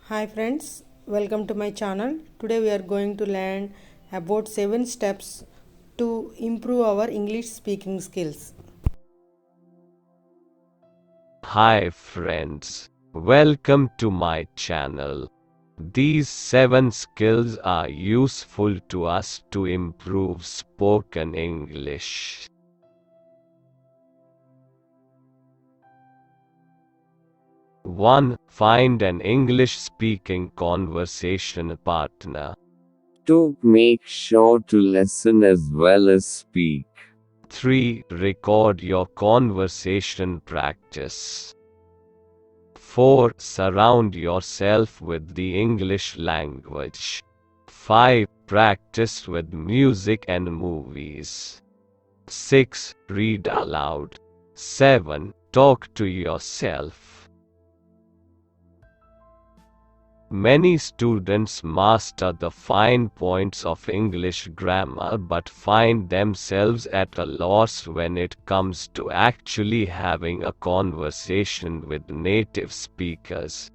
Hi friends, welcome to my channel. Today we are going to learn about 7 steps to improve our English speaking skills. Hi friends, welcome to my channel. These 7 skills are useful to us to improve spoken English. 1. Find an English speaking conversation partner. 2. Make sure to listen as well as speak. 3. Record your conversation practice. 4. Surround yourself with the English language. 5. Practice with music and movies. 6. Read aloud. 7. Talk to yourself. Many students master the fine points of English grammar but find themselves at a loss when it comes to actually having a conversation with native speakers.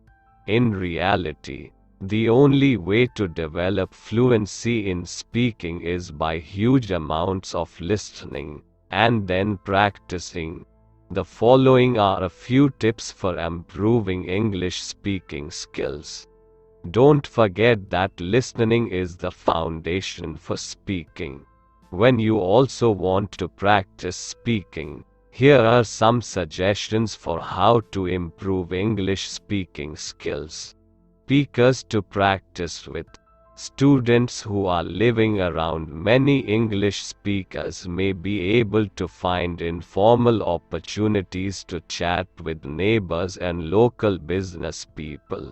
In reality, the only way to develop fluency in speaking is by huge amounts of listening, and then practicing. The following are a few tips for improving English speaking skills. Don't forget that listening is the foundation for speaking. When you also want to practice speaking, here are some suggestions for how to improve English speaking skills. Speakers to practice with. Students who are living around many English speakers may be able to find informal opportunities to chat with neighbors and local business people.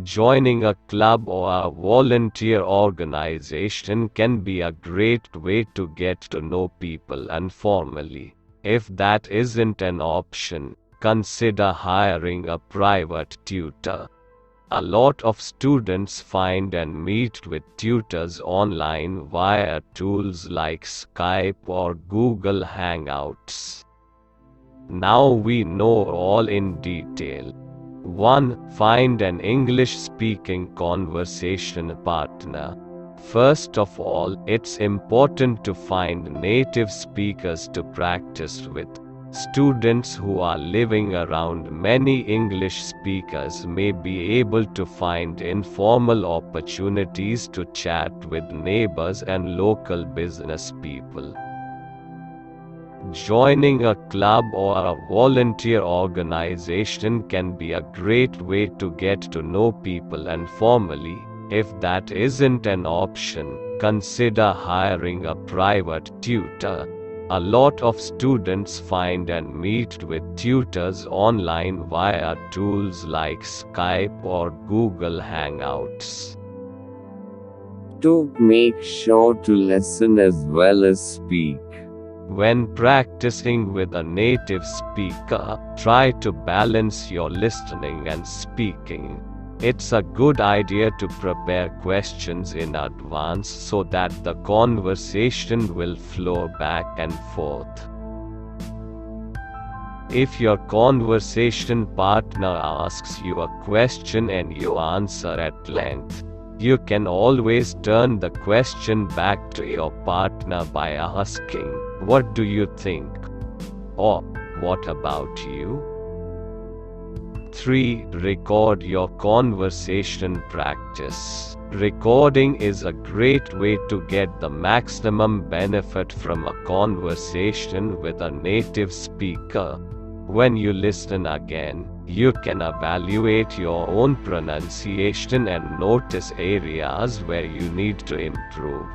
Joining a club or a volunteer organization can be a great way to get to know people informally. If that isn't an option, consider hiring a private tutor. A lot of students find and meet with tutors online via tools like Skype or Google Hangouts. Now we know all in detail. 1. Find an English-speaking conversation partner. First of all, it's important to find native speakers to practice with. Students who are living around many English speakers may be able to find informal opportunities to chat with neighbors and local business people. Joining a club or a volunteer organization can be a great way to get to know people informally. If that isn't an option, consider hiring a private tutor. A lot of students find and meet with tutors online via tools like Skype or Google Hangouts. 2. Make sure to listen as well as speak. When practicing with a native speaker, try to balance your listening and speaking. It's a good idea to prepare questions in advance so that the conversation will flow back and forth. If your conversation partner asks you a question and you answer at length, you can always turn the question back to your partner by asking, "What do you think?" or "What about you?" 3. Record your conversation practice. Recording is a great way to get the maximum benefit from a conversation with a native speaker. When you listen again, you can evaluate your own pronunciation and notice areas where you need to improve.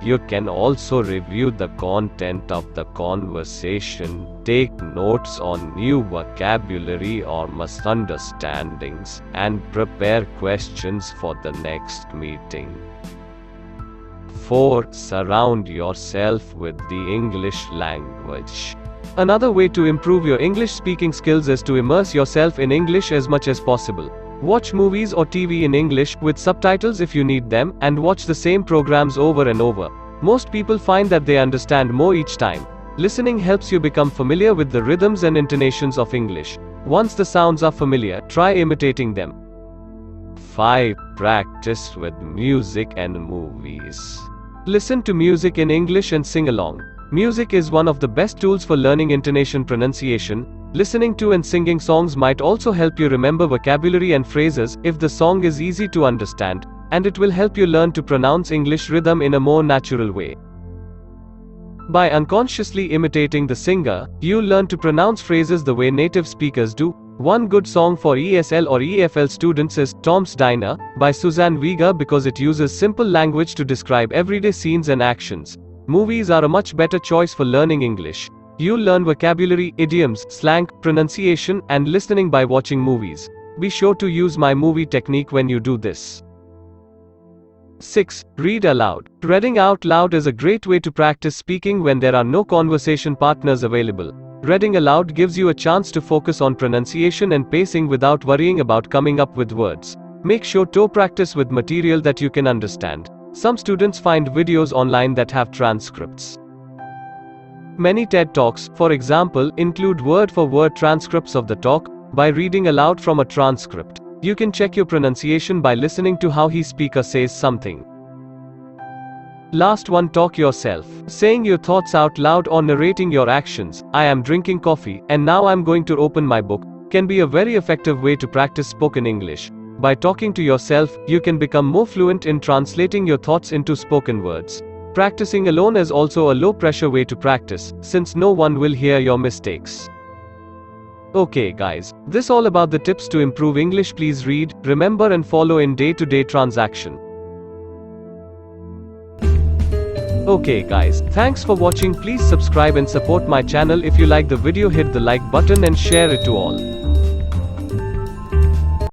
You can also review the content of the conversation, take notes on new vocabulary or misunderstandings, and prepare questions for the next meeting. 4. Surround yourself with the English language. Another way to improve your English speaking skills is to immerse yourself in English as much as possible. Watch movies or TV in English, with subtitles if you need them, and watch the same programs over and over. Most people find that they understand more each time. Listening helps you become familiar with the rhythms and intonations of English. Once the sounds are familiar, try imitating them. 5. Practice with music and movies. Listen to music in English and sing along. Music is one of the best tools for learning intonation pronunciation. Listening to and singing songs might also help you remember vocabulary and phrases if the song is easy to understand, and it will help you learn to pronounce English rhythm in a more natural way. By unconsciously imitating the singer, you'll learn to pronounce phrases the way native speakers do. One good song for ESL or EFL students is Tom's Diner by Suzanne Vega because it uses simple language to describe everyday scenes and actions. Movies are a much better choice for learning English. You'll learn vocabulary, idioms, slang, pronunciation, and listening by watching movies. Be sure to use my movie technique when you do this. 6. Read aloud. Reading out loud is a great way to practice speaking when there are no conversation partners available. Reading aloud gives you a chance to focus on pronunciation and pacing without worrying about coming up with words. Make sure to practice with material that you can understand. Some students find videos online that have transcripts. Many TED Talks, for example, include word-for-word transcripts of the talk. By reading aloud from a transcript, you can check your pronunciation by listening to how the speaker says something. Last one, talk yourself. Saying your thoughts out loud or narrating your actions, I am drinking coffee, and now I'm going to open my book, can be a very effective way to practice spoken English. By talking to yourself, you can become more fluent in translating your thoughts into spoken words. Practicing alone is also a low-pressure way to practice, since no one will hear your mistakes. Okay guys, this all about the tips to improve English. Please read, remember and follow in day-to-day transaction. Okay guys, thanks for watching. Please subscribe and support my channel. If you like the video, hit the like button and share it to all.